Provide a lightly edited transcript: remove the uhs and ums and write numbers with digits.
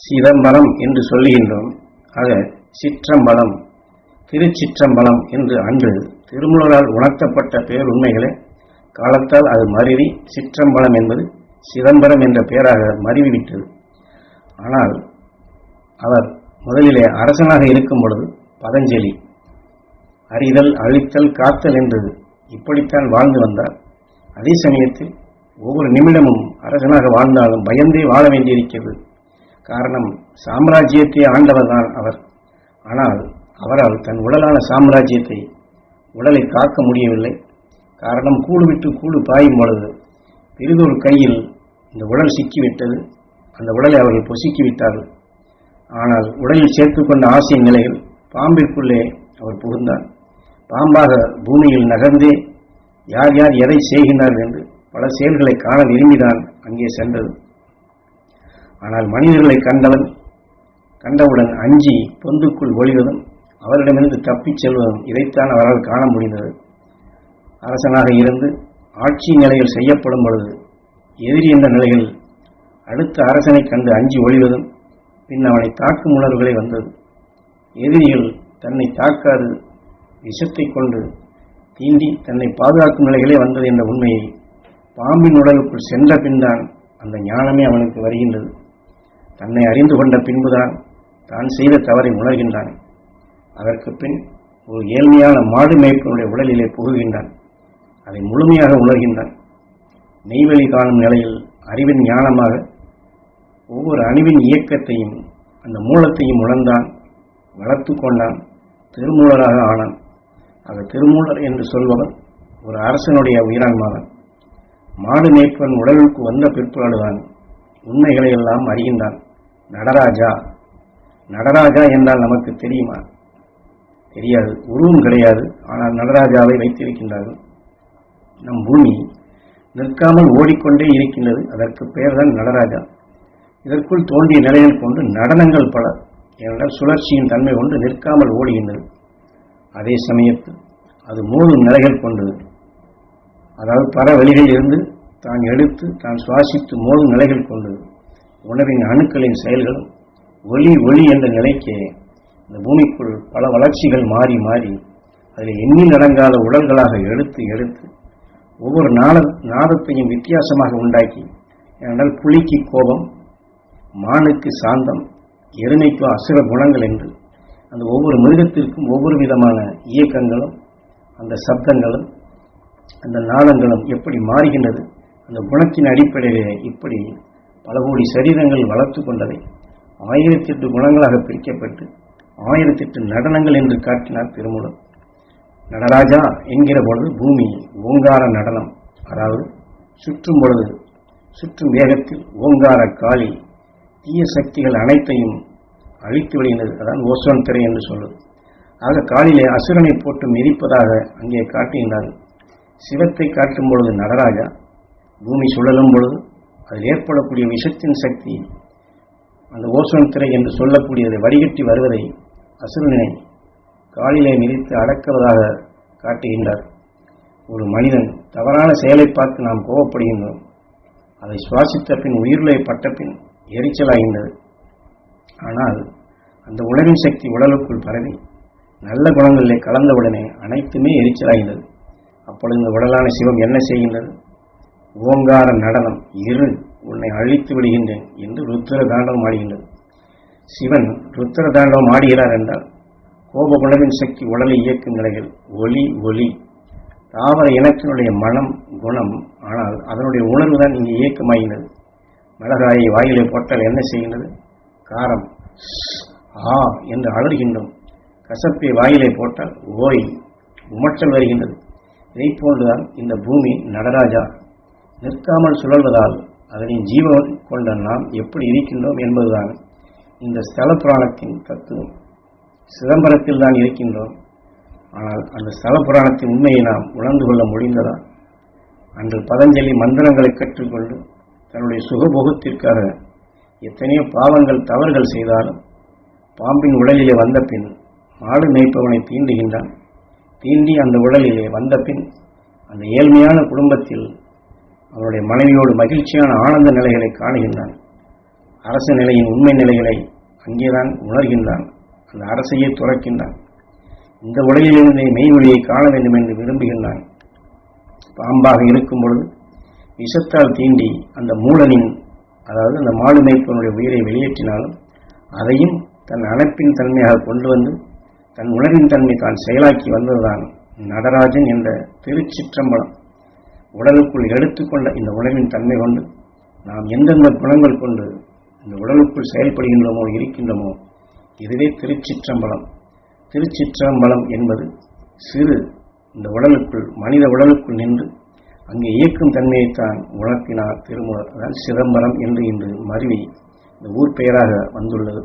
சிதம்பரம் என்று சொல்லுகின்றோம். ஆக சிற்றம்பலம், திருச்சிற்றம்பலம் என்று அன்று திருமூலரால் உணர்த்தப்பட்ட பேருண்மைகளை காலத்தால் அது மருவி சிற்றம்பலம் என்பது சிதம்பரம் என்ற பெயராக மருவிவிட்டது. ஆனால் அவர் முதலிலே அரசனாக இருக்கும் பொழுது பதஞ்சலி அறிதல், அழித்தல், காத்தல் என்று இப்படித்தான் வாழ்ந்து வந்தார். அதே சமயத்தில் ஒவ்வொரு நிமிடமும் அரசனாக வாழ்ந்தாலும் பயந்தே வாழ வேண்டியிருக்கிறது. காரணம், சாம்ராஜ்யத்தை ஆண்டவர் தான் அவர். ஆனால் அவரால் தன் உடலான சாம்ராஜ்யத்தை, உடலை காக்க முடியவில்லை. காரணம், கூடு விட்டு கூடு பாயும் பொழுது பெரிதொரு கையில் இந்த உடல் சிக்கிவிட்டது. அந்த உடலை அவர்கள் பொசுக்கிவிட்டார்கள். ஆனால் உடலில் சேர்த்துக்கொண்ட ஆசை நிலையில் பாம்பிற்குள்ளே அவர் புகுந்தார். பாம்பாக பூமியில் நகர்ந்தே யார் யார் எதை செய்கின்றார்கள் என்று பல செயல்களை காண விரும்பிதான் அங்கே சென்றது. ஆனால் மனிதர்களை கண்டவுடன் அஞ்சி பொந்துக்குள் ஒளிவதும் அவரிடமிருந்து தப்பிச் செல்வதும் இதைத்தான் அவரால் காண முடிந்தது. அரசனாக இருந்து ஆட்சி நிலையில் செய்யப்படும் பொழுது எதிரி என்ற நிலையில் அடுத்த அரசனை கண்டு அஞ்சி ஒளிவதும் பின் அவனை தாக்கும் உணர்வுகளை வந்தது. எதிரிகள் தன்னை தாக்காது விஷத்தை கொண்டு தீண்டி தன்னை பாதுகாக்கும் நிலைகளே வந்தது என்ற உண்மையை பாம்பின் உடலுக்குள் சென்ற பின்தான் அந்த ஞானமே அவனுக்கு வருகின்றது. தன்னை அறிந்து கொண்ட பின்புதான் தான் செய்த தவறை உணர்கின்றான். அதற்கு பின் ஒரு ஏழ்மையான மாடு மேய்ப்பனுடைய உடலிலே புகுகின்றான். அதை முழுமையாக உணர்கின்றான். மெய்வெளி காணும் நிலையில் அறிவின் ஞானமாக ஒவ்வொரு அணுவின் இயக்கத்தையும் அந்த மூலத்தையும் உணர்ந்தான், வளர்த்து கொண்டான், திருமூலராக ஆனான். ஆக திருமூலர் என்று சொல்பவர் ஒரு அரசனுடைய உயிரான்மாவன். மாடு மேய்ப்பன் உடலுக்கு வந்த பிற்பாடுதான் உண்மைகளை எல்லாம் அறிகின்றான். நடராஜா, நடராஜா என்றால் நமக்கு தெரியுமா? தெரியாது, உருவம் கிடையாது. ஆனால் நடராஜாவை வைத்திருக்கின்றார்கள். நம் பூமி நிற்காமல் ஓடிக்கொண்டே இருக்கின்றது. அதற்கு பெயர்தான் நடராஜா. இதற்குள் தோன்றிய நிலைகள் கொண்டு நடனங்கள் பல. ஏனென்றால் சுழற்சியின் தன்மை கொண்டு நிற்காமல் ஓடுகின்றது. அதே சமயத்தில் அது மோதும் நிலைகள் கொண்டது. அதாவது பல வழிகளில் இருந்து தான் எடுத்து தான் சுவாசித்து மோதும் நிலைகள் கொண்டது. உணவின் அணுக்களின் செயல்களும் ஒளி ஒளி என்ற நிலைக்கு இந்த பூமிக்குள் பல வளர்ச்சிகள் மாறி மாறி அதில் எண்ணி நடங்காத உடல்களாக எடுத்து எடுத்து ஒவ்வொரு நாதத்தையும் வித்தியாசமாக உண்டாக்கி, ஏனென்றால் புலிக்கு கோபம், மானுக்கு சாந்தம், எருமைக்கு அசுர குணங்கள் என்று அந்த ஒவ்வொரு மிருகத்திற்கும் ஒவ்வொரு விதமான இயக்கங்களும் அந்த சப்தங்களும் அந்த நாளங்களும் எப்படி மாறுகின்றது. அந்த குணத்தின் அடிப்படையிலே இப்படி பல கோடி சரீரங்கள் வளர்த்து கொண்டதை 1008 குணங்களாக பிரிக்கப்பட்டு 1008 நடனங்கள் என்று காட்டினார் திருமூலர். நடராஜா என்கிற பொழுது பூமி ஓங்கார நடனம், அதாவது சுற்றும் பொழுது சுற்றும் வேகத்தில் ஓங்கார காளி தீய சக்திகள் அனைத்தையும் அழித்து விடுகின்றது. அதான் ஓசோன் திரை என்று சொல்வது. ஆக காலிலே அசுரனை போட்டு மிதிப்பதாக அங்கே காட்டுகின்றார்கள். சிவத்தை காட்டும் பொழுது நடராஜா, பூமி சுழலும் பொழுது அதில் ஏற்படக்கூடிய விஷத்தின் சக்தி அந்த ஓசோன் திரை என்று சொல்லக்கூடியதை வடிகட்டி வருவதை அசுரனை காலிலே மிதித்து அடக்குவதாக காட்டுகின்றார். ஒரு மனிதன் தவறான செயலை பார்த்து நாம் கோபப்படுகின்றோம். அதை சுவாசித்த பின் உயிரிலே பட்ட பின் எரிச்சலாகின்றது. ஆனால் அந்த உணவின் சக்தி உடலுக்குள் பரவி நல்ல குணங்களிலே கலந்தவுடனே அனைத்துமே எரிச்சலாகின்றது. அப்பொழுது இந்த உடலான சிவம் என்ன செய்கின்றது? ஓங்கார நடனம், இரு உன்னை அழித்து விடுகின்றேன் என்று ருத்ர தாண்டவம் ஆடுகின்றது. சிவன் ருத்ர தாண்டவம் ஆடுகிறார் என்றால் கோப குணவின் சக்தி உடலை இயக்கும் நிலைகள் ஒளி ஒளி தாவர இனத்தினுடைய மனம் குணம். ஆனால் அதனுடைய உணர்வு தான் இங்கே இயக்கமாகின்றது. மிளகாயை வாயிலை போட்டால் என்ன செய்கின்றது? காரம், ஆ என்று அலறுகின்றோம். கசப்பை வாயிலை போட்டால் ஓய் உமட்டல் வருகின்றது. இதை போன்றுதான் இந்த பூமி நடராஜா நிற்காமல் சுழல்வதால் அதனின் ஜீவன் கொண்ட நாம் எப்படி இருக்கின்றோம் என்பதுதான் இந்த ஸ்தல புராணத்தின் தத்துவம். சிதம்பரத்தில் தான் இருக்கின்றோம். ஆனால் அந்த ஸ்தல புராணத்தின் உண்மையை நாம் உணர்ந்து கொள்ள முடிந்ததா? அன்று பதஞ்சலி மந்திரங்களை கற்றுக்கொண்டு தன்னுடைய சுகபோகத்திற்காக எத்தனையோ பாவங்கள் தவறுகள் செய்தாலும் பாம்பின் உடலிலே வந்த பின் மாடு மேய்ப்பவனை தீண்டுகின்றான். தீண்டி அந்த உடலிலே வந்த பின் அந்த ஏழ்மையான குடும்பத்தில் அவனுடைய மனைவியோடு மகிழ்ச்சியான ஆனந்த நிலைகளை காணுகின்றான். அரச நிலையின் உண்மை நிலைகளை அங்கேதான் உணர்கின்றான். அந்த அரசையே துறக்கின்றான். இந்த உலகிலிருந்தே மெய்வொழியை காண வேண்டும் என்று விரும்புகின்றான். பாம்பாக இருக்கும் பொழுது விஷத்தால் தீண்டி அந்த மூலனின், அதாவது அந்த மாலுமைப்பனுடைய உயிரை வெளியேற்றினாலும் அதையும் தன் அணைப்பின் தன்மையாக கொண்டு வந்து தன் உணர்வின் தன்மை தான் செயலாக்கி வந்ததுதான் நடராஜன் என்ற திருச்சிற்றம்பலம். உடலுக்குள் எடுத்துக்கொண்ட இந்த உணர்வின் தன்மை கொண்டு நாம் எந்தெந்த குணங்கள் கொண்டு இந்த உடலுக்குள் செயல்படுகின்றோமோ இருக்கின்றோமோ இதுவே திருச்சிற்றம்பலம். திருச்சிற்றம்பலம் என்பது சிறு இந்த உடலுக்குள், மனித உடலுக்குள் நின்று அங்கே இயக்கும் தன்மையைத்தான் உணர்த்தினார் திருமூலர். அதாவது சிதம்பரம் என்று இன்று மருவி இந்த ஊர் பெயராக வந்துள்ளது.